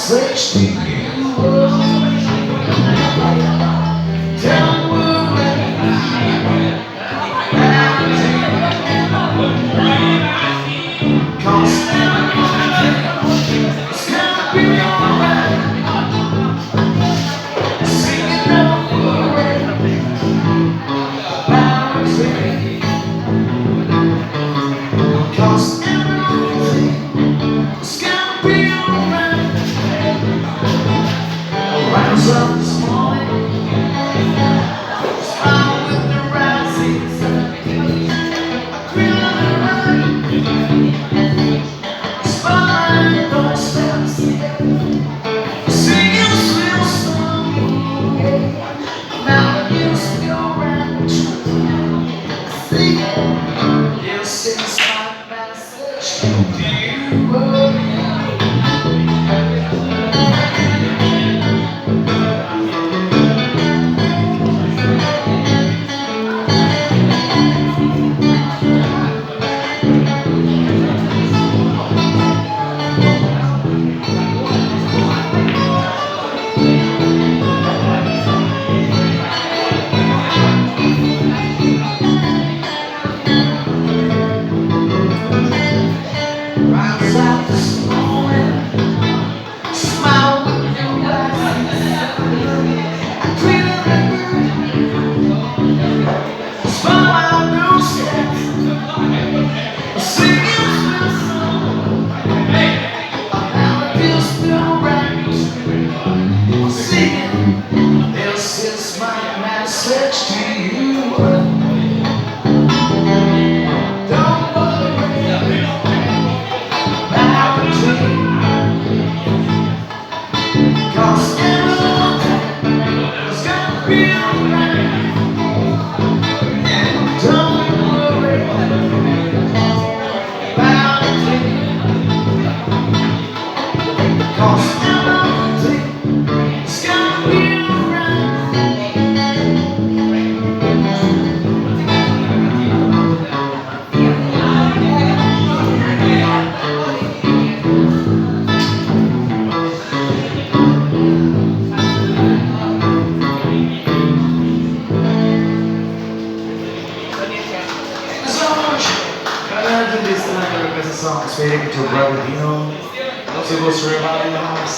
message to you. Don't worry, 'cause it's gonna be alright. Singing don't worry about it, 'cause everything's gonna be alright. I rise up this morning, smile with the rising sun. I feel alright, spotlight those steps, singing a little song. Melodies feel right true. Singing, this is my message to you. Rise up this morning, smile with your eyes. I feel the smile out those steps, singing this song. A melody's feel right, singing. This is my message to you. Don't worry about a dream, 'cause everything's gonna be alright. Don't worry about a dream, 'cause everything's gonna be alright. This song is fading to Brother Dino. Also goes to everybody in the house.